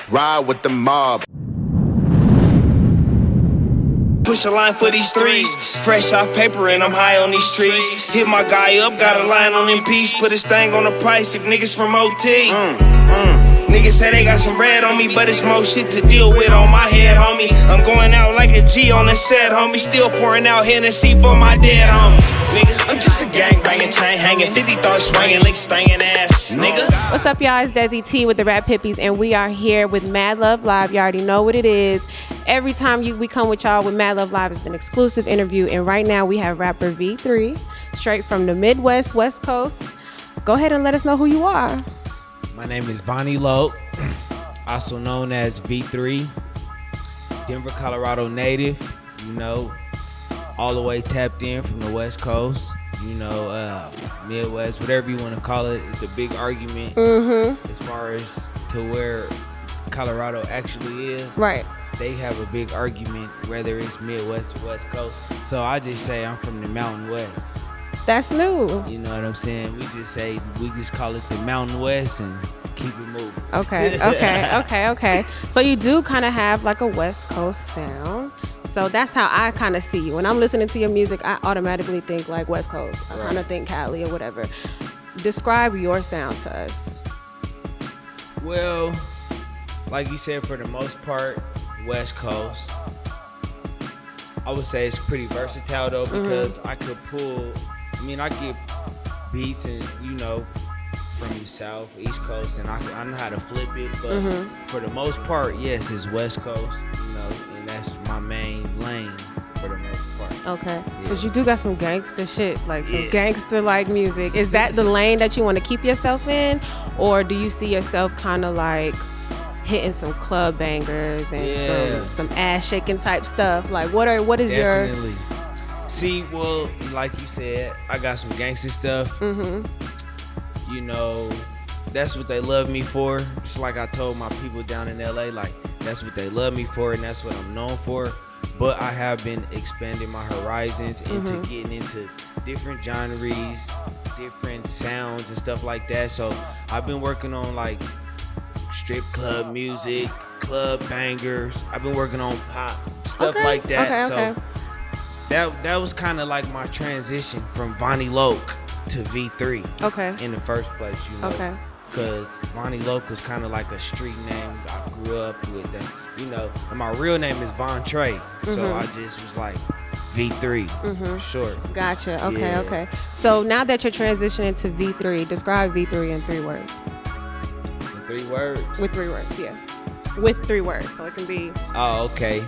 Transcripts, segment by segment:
ride with the mob. Push a line for these threes. Fresh off paper and I'm high on these trees. Hit my guy up, got a line on him piece. Put his thing on the price if niggas from OT. Niggas say they got some bread on me, but it's more shit to deal with on my head, homie. I'm going out like a G on the set, homie. Still pouring out Hennessy for my dead homie. Nigga, I'm just a gang banging, chain hanging, 50 thoughts swinging, lick stanging ass, nigga. What's up, y'all? It's Desi T with the Rap Hippies, and we are here with MadLoveLive. You already know what it is. Every time we come with y'all with MadLoveLive, it's an exclusive interview, and right now we have rapper V3, straight from the Midwest, West Coast. Go ahead and let us know who you are. My name is Vonny Loc, also known as V3, Denver, Colorado native, you know, all the way tapped in from the West Coast, you know, Midwest, whatever you want to call it. It's a big argument as far as to where Colorado actually is. Right. They have a big argument whether it's Midwest or West Coast. So I just say I'm from the Mountain West. That's new. You know what I'm saying? We just call it the Mountain West and keep it moving. Okay. So you do kind of have like a West Coast sound. So that's how I kind of see you. When I'm listening to your music, I automatically think like West Coast. I kind of think Cali or whatever. Describe your sound to us. Well, like you said, for the most part, West Coast. I would say it's pretty versatile though, because I could pull, I get beats and, you know, from the South, East Coast, and I know how to flip it, but for the most part, yes, it's West Coast, you know, and that's my main lane for the most part. Okay, because you do got some gangster shit, like some gangster like music. Is that the lane that you want to keep yourself in, or do you see yourself kind of like hitting some club bangers and some ass shaking type stuff? Like what is Definitely. See, well, like you said, I got some gangster stuff. You know, that's what they love me for. Just like I told my people down in LA, like that's what they love me for and that's what I'm known for. But I have been expanding my horizons into getting into different genres, different sounds and stuff like that. So I've been working on like strip club music, club bangers. I've been working on pop stuff like that. So that was kind of like my transition from Vonny Loc to V3 in the first place, you know, because Vonny Loc was kind of like a street name. I grew up with that, you know, and my real name is Von Trey, so I just was like V3 short. Gotcha. Okay. So now that you're transitioning to V3, describe V3 in 3 words. In 3 words? With 3 words, yeah. With 3 words, so it can be. Oh, okay.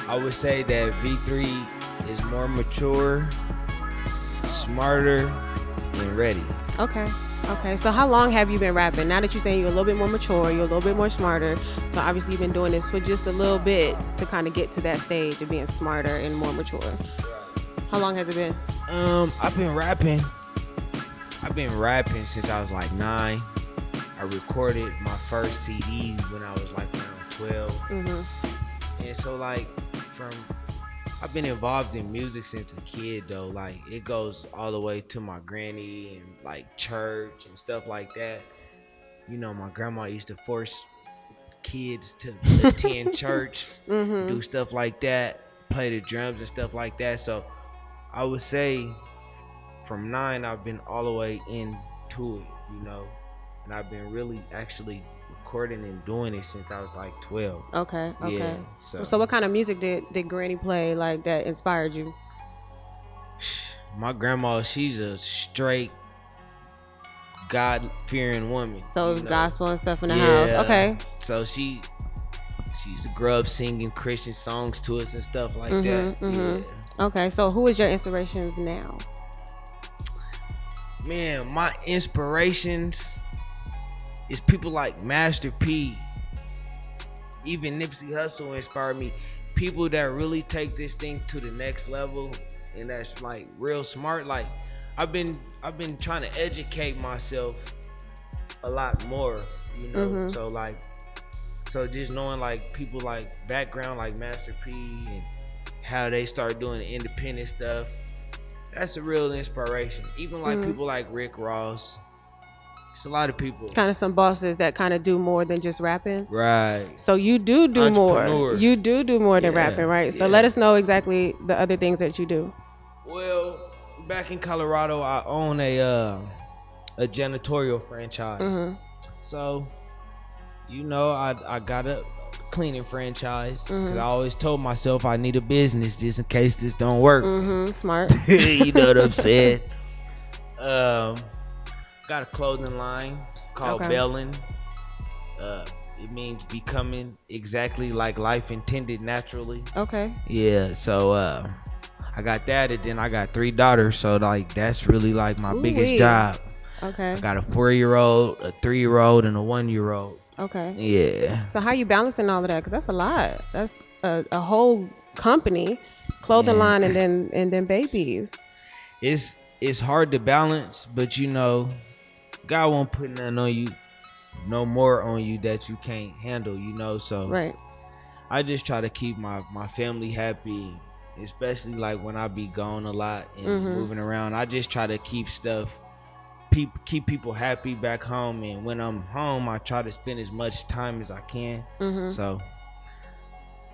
I would say that V3 is more mature, smarter, and ready. Okay. So how long have you been rapping? Now that you're saying you're a little bit more mature, you're a little bit more smarter. So obviously you've been doing this for just a little bit to kind of get to that stage of being smarter and more mature. How long has it been? I've been rapping since I was like 9. I recorded my first CD when I was like around 12. And so like I've been involved in music since a kid though. Like it goes all the way to my granny and like church and stuff like that. You know, my grandma used to force kids to attend church, do stuff like that, play the drums and stuff like that. So I would say from 9, I've been all the way into it, you know, and I've been really actually recording and doing it since I was like 12. Okay. Yeah, So what kind of music did Granny play like that inspired you? My grandma, she's a straight God-fearing woman. So it was gospel and stuff in the house. Okay. So she used to grow up singing Christian songs to us and stuff like that. Yeah. Okay. So who is your inspirations now? Man, my inspirations is people like Master P. Even Nipsey Hussle inspired me. People that really take this thing to the next level and that's like real smart. Like I've been trying to educate myself a lot more, you know. So just knowing like people like background like Master P and how they start doing the independent stuff, that's a real inspiration. Even like people like Rick Ross, It's a lot of people. Kind of some bosses that kind of do more than just rapping. Right. So you do more. Entrepreneur. You do more than rapping, right? So let us know exactly the other things that you do. Well, back in Colorado, I own a janitorial franchise. So, you know, I got a cleaning franchise because I always told myself I need a business just in case this don't work. Smart. You know what I'm saying? Got a clothing line called Bellin. It means becoming exactly like life intended naturally. Okay. Yeah, so I got that, and then I got 3 daughters, so like that's really like my biggest job. Okay. I got a 4-year-old, a 3-year-old, and a 1-year-old. Okay. Yeah. So how you balancing all of that? Because that's a lot. That's a whole company, clothing line, and then babies. It's hard to balance, but you know, God won't put nothing on you, no more on you that you can't handle, you know. So right. I just try to keep my family happy, especially like when I be gone a lot and moving around. I just try to keep keep people happy back home, and when I'm home I try to spend as much time as I can. So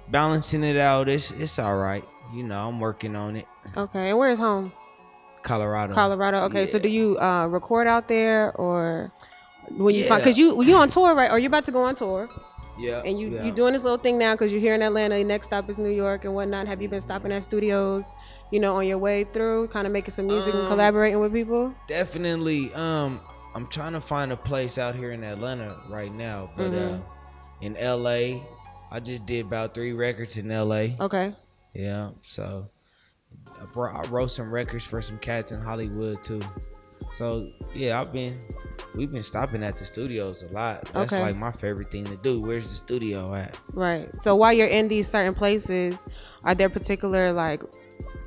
balancing it out, it's all right, you know. I'm working on it. Okay. And where's home? Colorado. Okay. Yeah. So do you record out there, or when you find, because you on tour, right? Or you about to go on tour? Yeah. And you doing this little thing now because you're here in Atlanta. Your next stop is New York and whatnot. Have you been stopping at studios, you know, on your way through, kind of making some music and collaborating with people? Definitely. I'm trying to find a place out here in Atlanta right now, but in LA, I just did about 3 records in LA. Okay. Yeah. So I wrote some records for some cats in Hollywood too. So yeah, we've been stopping at the studios a lot. That's like my favorite thing to do. Where's the studio at? Right. So while you're in these certain places, are there particular like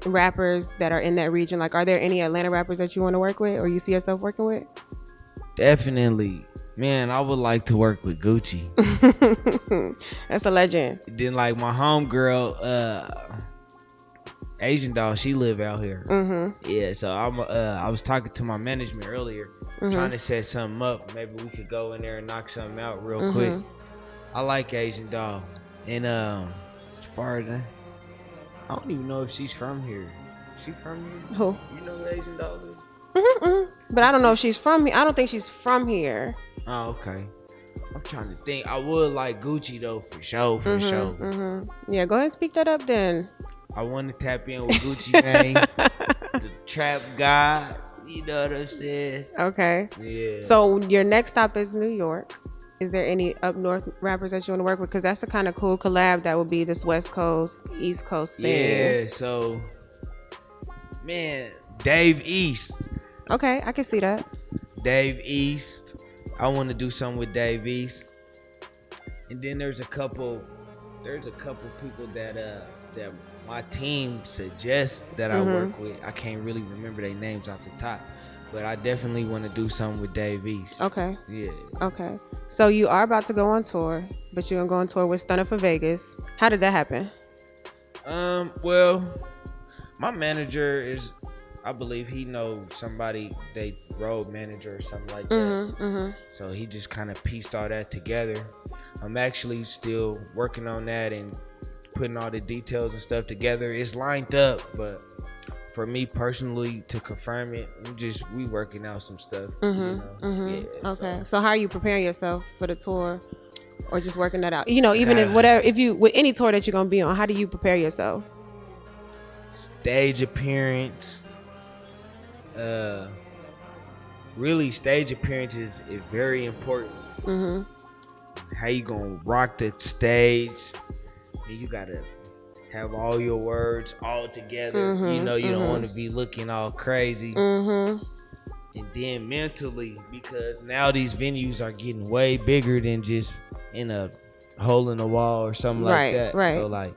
rappers that are in that region? Like, are there any Atlanta rappers that you want to work with or you see yourself working with? Definitely. Man, I would like to work with Gucci. That's a legend. Then like my homegirl, Asian doll, she live out here. Yeah, so I was talking to my management earlier, trying to set something up. Maybe we could go in there and knock something out real quick. I like Asian doll, and as far as I don't even know if she's from here. She from here? Who? You know who Asian doll is? But I don't know if she's from here. I don't think she's from here. Oh, okay. I'm trying to think. I would like Gucci though, for sure, for sure. Yeah, go ahead and speak that up then. I want to tap in with Gucci Mane, the trap god. You know what I'm saying? Okay. Yeah. So your next stop is New York. Is there any up north rappers that you want to work with? Because that's a kind of cool collab that would be this West Coast, East Coast thing. Yeah. So, man, Dave East. Okay, I can see that. Dave East. I want to do something with Dave East. And then there's a couple people that my team suggests that I work with. I can't really remember their names off the top, but I definitely want to do something with Dave East. Okay. Yeah. Okay. So you are about to go on tour, but you're gonna go on tour with Stunner for Vegas. How did that happen? Well, my manager is, I believe he knows somebody, they road manager or something like that. So he just kind of pieced all that together. I'm actually still working on that and putting all the details and stuff together. It's lined up, but for me personally to confirm it, we working out some stuff. You know? Yeah, okay. So how are you preparing yourself for the tour, or just working that out? You know, even with any tour that you're gonna be on, how do you prepare yourself? Stage appearance. Really, stage appearances is very important. How you gonna rock the stage? You gotta have all your words all together. You know, you don't want to be looking all crazy. And then mentally, because now these venues are getting way bigger than just in a hole in the wall or something like that. Right. So like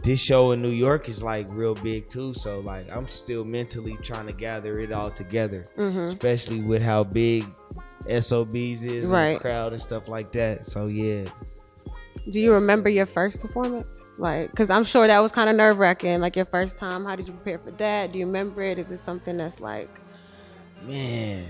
this show in New York is like real big too. So like I'm still mentally trying to gather it all together, especially with how big SOBs is and the crowd and stuff like that. So yeah. Do you remember your first performance? Like, because I'm sure that was kind of nerve-wracking. Like your first time, how did you prepare for that? Do you remember it? Is it something that's like, man,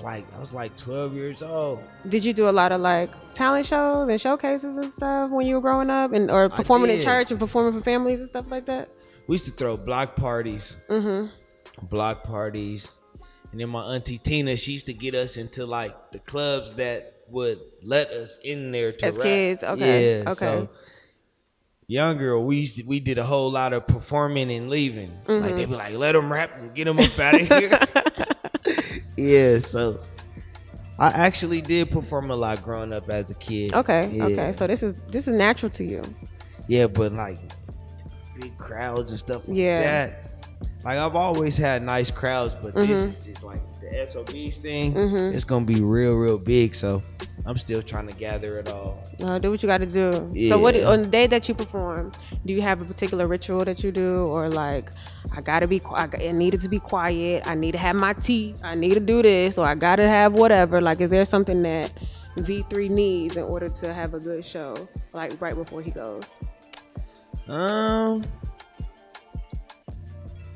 I was like 12 years old. Did you do a lot of like talent shows and showcases and stuff when you were growing up, and or performing in church and performing for families and stuff like that? We used to throw block parties. Block parties. And then my auntie Tina, she used to get us into like the clubs that would let us in there to as rap. kids. Okay. Yeah, okay. So younger, we did a whole lot of performing and leaving. Like they'd be like, let them rap and get them up out of here. Yeah, so I actually did perform a lot growing up as a kid. Okay. Yeah. Okay. So this is natural to you. Yeah, but like big crowds and stuff like that. Like I've always had nice crowds, but this is just like the SOBs thing. It's gonna be real big. So I'm still trying to gather it all. Do what you got to do. Yeah. So what on the day that you perform, do you have a particular ritual that you do, or like I gotta be quiet? I needed to be quiet. I need to have my tea. I need to do this, or I gotta have whatever. Like, is there something that V3 needs in order to have a good show, like right before he goes?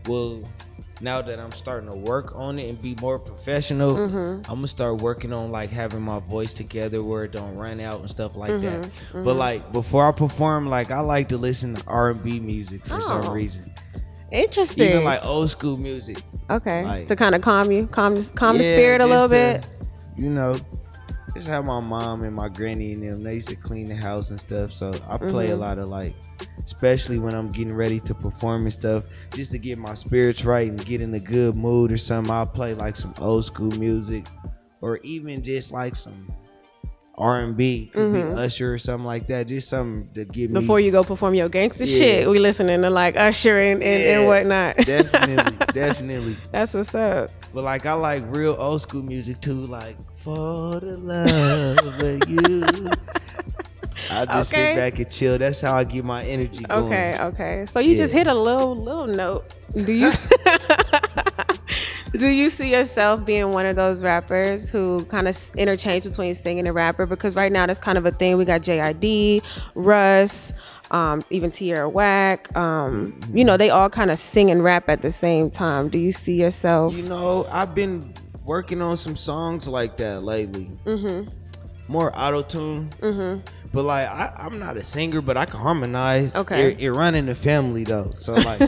Well, now that I'm starting to work on it and be more professional, I'm gonna start working on like having my voice together where it don't run out and stuff like that. But like before I perform, like I like to listen to R&B music for some reason. Interesting. Even like old school music. Okay. Like, to kind of calm the spirit a little bit. You know, just have my mom and my granny and them. They used to clean the house and stuff. So I play a lot of like, especially when I'm getting ready to perform and stuff, just to get my spirits right and get in a good mood or something. I'll play like some old school music, or even just like some R&B, could be Usher or something like that. Just something to give me. Before you go perform your gangster shit, we listening to like Usher and whatnot. Definitely. That's what's up. But like I like real old school music too, like For the Love of You. I just sit back and chill. That's how I get my energy going. Okay. So you just hit a little note. Do you do you see yourself being one of those rappers who kind of interchange between singing and rapper? Because right now that's kind of a thing. We got JID, Russ, even TRH. You know, they all kind of sing and rap at the same time. Do you see yourself? You know, I've been working on some songs like that lately. More auto-tune. But like I'm not a singer, but I can harmonize. It run in the family though. So like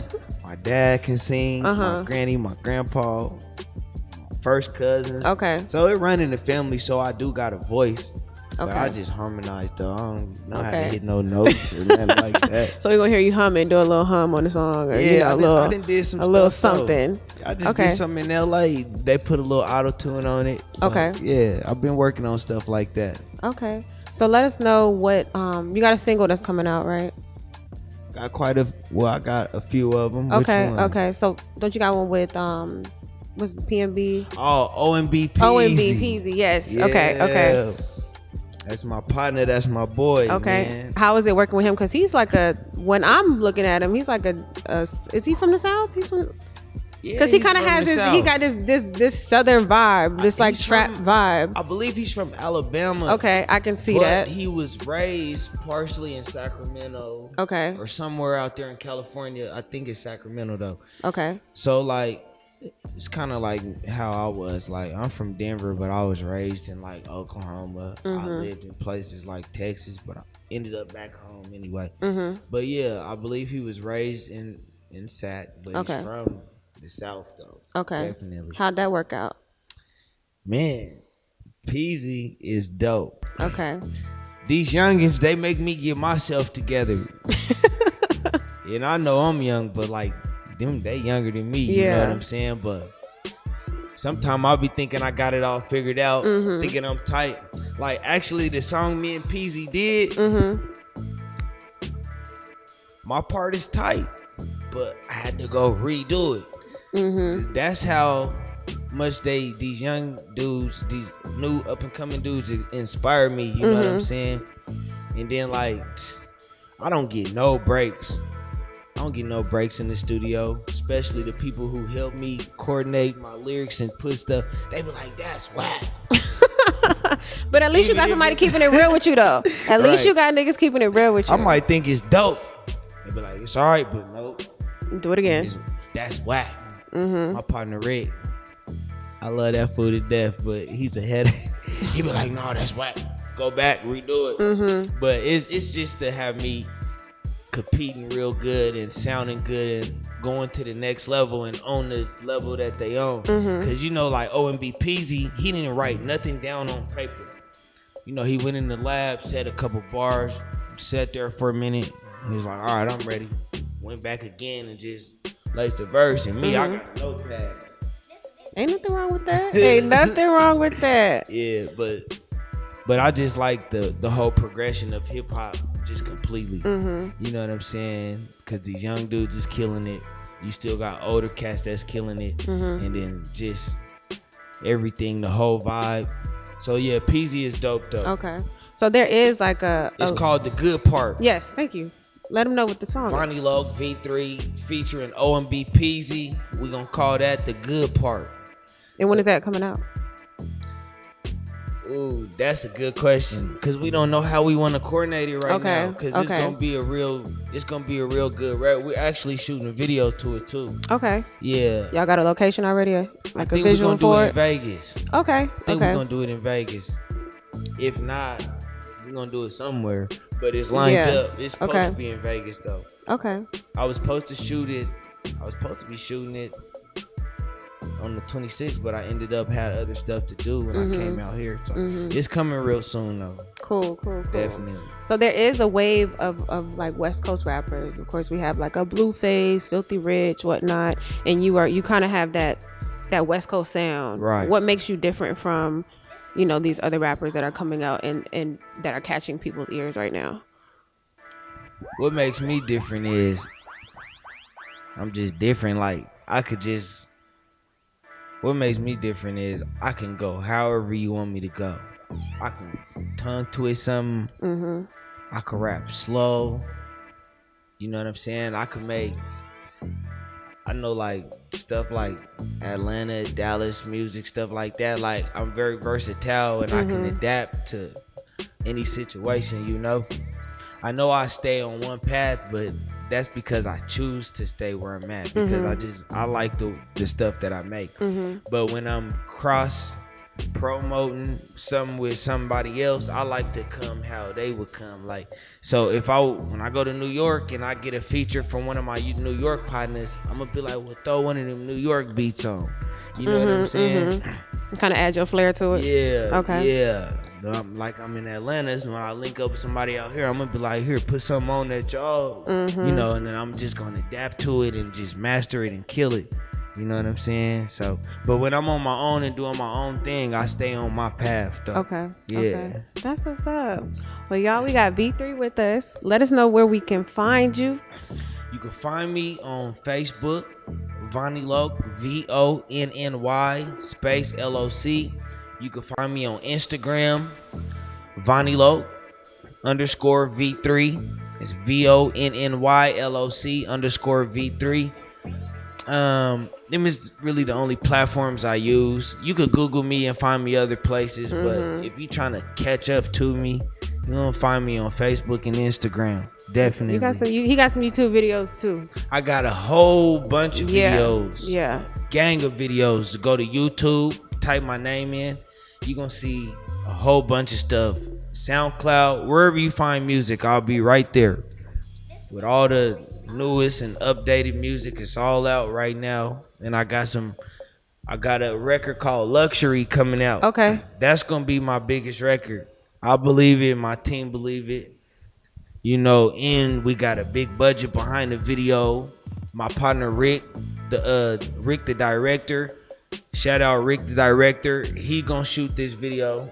my dad can sing, my granny, my grandpa, first cousins. So it run in the family, so I do got a voice. But I just harmonize though. I don't know how to hit no notes or nothing like that. So we're gonna hear you humming, do a little hum on the song, or I done did some a little stuff, something. I just did something in LA. They put a little auto-tune on it. So, yeah, I've been working on stuff like that. Okay. So let us know what you got a single that's coming out, right? I got a few of them. Okay. So don't you got one with what's the PNB? Oh, OMB Peasy. OMB Peasy, yes. Yeah. Okay. That's my partner. That's my boy. Okay. Man. How is it working with him? Because he's like when I'm looking at him, he's like is he from the South? He's from. Because he kind of has he got this southern vibe, this like trap vibe. I believe he's from Alabama. Okay, I can see that. He was raised partially in Sacramento. Okay. Or somewhere out there in California. I think it's Sacramento though. Okay. So like, it's kind of like how I was. Like, I'm from Denver, but I was raised in like Oklahoma. I lived in places like Texas, but I ended up back home anyway. But yeah, I believe he was raised in Sac, but he's from the South though. Okay. Definitely. How'd that work out? Man, Peasy is dope. Okay. These youngins, they make me get myself together. And I know I'm young, but like them, they younger than me. You know what I'm saying? But sometimes I'll be thinking I got it all figured out, thinking I'm tight. Like actually the song me and Peasy did, my part is tight, but I had to go redo it. That's how much these young dudes, these new up and coming dudes inspire me. You know what I'm saying? And then like, I don't get no breaks. I don't get no breaks in the studio, especially the people who help me coordinate my lyrics and put stuff. They be like, that's whack. But at least you got somebody keeping it real with you though. At least you got niggas keeping it real with you. I might think it's dope. They be like, it's all right, but nope. Do it again. That's whack. My partner Rick. I love that fool to death, but he's a headache. He be like, no, that's whack. Go back, redo it. But it's just to have me competing real good and sounding good and going to the next level and on the level that they on. Cause you know, like OMB Peasy, he didn't write nothing down on paper. You know, he went in the lab, said a couple bars, sat there for a minute. He was like, all right, I'm ready. Went back again and just laced the verse. And me, I got a notepad. Ain't nothing wrong with that. Ain't nothing wrong with that. Yeah, but I just like the whole progression of hip hop just completely. You know what I'm saying? Because these young dudes is killing it. You still got older cats that's killing it. And then just everything, the whole vibe. So yeah, Peasy is dope though. Okay. So there is like It's called The Good Part. Yes, thank you. Let them know what the song is. Vonny Loc V3 featuring OMB Peasy. We're going to call that The Good Part. And when is that coming out? Ooh, that's a good question. Cause we don't know how we want to coordinate it right now. Cause it's gonna be a real good rap. We're actually shooting a video to it too. Okay. Yeah. Y'all got a location already? Like a visual for it? do it in Vegas. Okay. I think we're gonna do it in Vegas. If not, we're gonna do it somewhere. But it's lined up. It's supposed to be in Vegas though. Okay. I was supposed to shoot it. I was supposed to be shooting it on the 26th, but I ended up had other stuff to do when I came out here. So it's coming real soon though. Cool. Definitely. So there is a wave of like West Coast rappers. Of course, we have like a Blueface, Filthy Rich, whatnot, and you kind of have that West Coast sound. Right. What makes you different from, you know, these other rappers that are coming out and that are catching people's ears right now? What makes me different is I'm just different. Like what makes me different is I can go however you want me to go. I can tongue twist something. I can rap slow. You know what I'm saying? I know like stuff like Atlanta, Dallas music, stuff like that. Like I'm very versatile and I can adapt to any situation, you know? I know I stay on one path, but that's because I choose to stay where I'm at because I like the stuff that I make. But when I'm cross promoting something with somebody else, I like to come how they would come. Like, so when I go to New York and I get a feature from one of my New York partners, I'm gonna be like, well, throw one of them New York beats on. You know what I'm saying? Kind of add your flair to it. Yeah. Okay. Yeah. I'm in Atlanta, so when I link up with somebody out here, I'm gonna be like, here, put something on that y'all, you know, and then I'm just gonna adapt to it and just master it and kill it. You know what I'm saying? So, but when I'm on my own and doing my own thing, I stay on my path though. Okay. Yeah. Okay. That's what's up. Well, y'all, we got V3 with us. Let us know where we can find you. You can find me on Facebook, Vonny Loc, VONNY space LOC. You can find me on Instagram, Vonny Loc _V3. It's VONNYLOC _V3. Them is really the only platforms I use. You could Google me and find me other places, but if you're trying to catch up to me, you're gonna find me on Facebook and Instagram. Definitely. He got some YouTube videos too. I got a whole bunch of videos. Yeah. Gang of videos. Go to YouTube, type my name in. You're gonna see a whole bunch of stuff. SoundCloud, wherever you find music, I'll be right there with all the newest and updated music. It's all out right now. And I got a record called Luxury coming out. Okay. That's gonna be my biggest record. I believe it, my team believe it. You know, and we got a big budget behind the video. My partner Rick the director. Shout out Rick the director. He gonna shoot this video.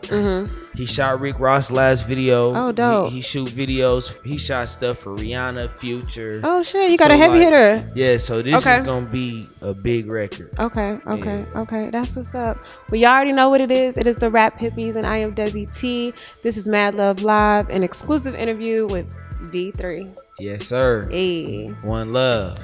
He shot Rick Ross' last video. Oh, dope. He shoot videos. He shot stuff for Rihanna, Future. Oh shit, you got a heavy hitter. Yeah, so this is gonna be a big record. Okay. That's what's up. Well, y'all already know what it is. It is the Rap Hippies, and I am Desi T. This is MadLoveLive, an exclusive interview with V3. Yes, sir. Hey. One love.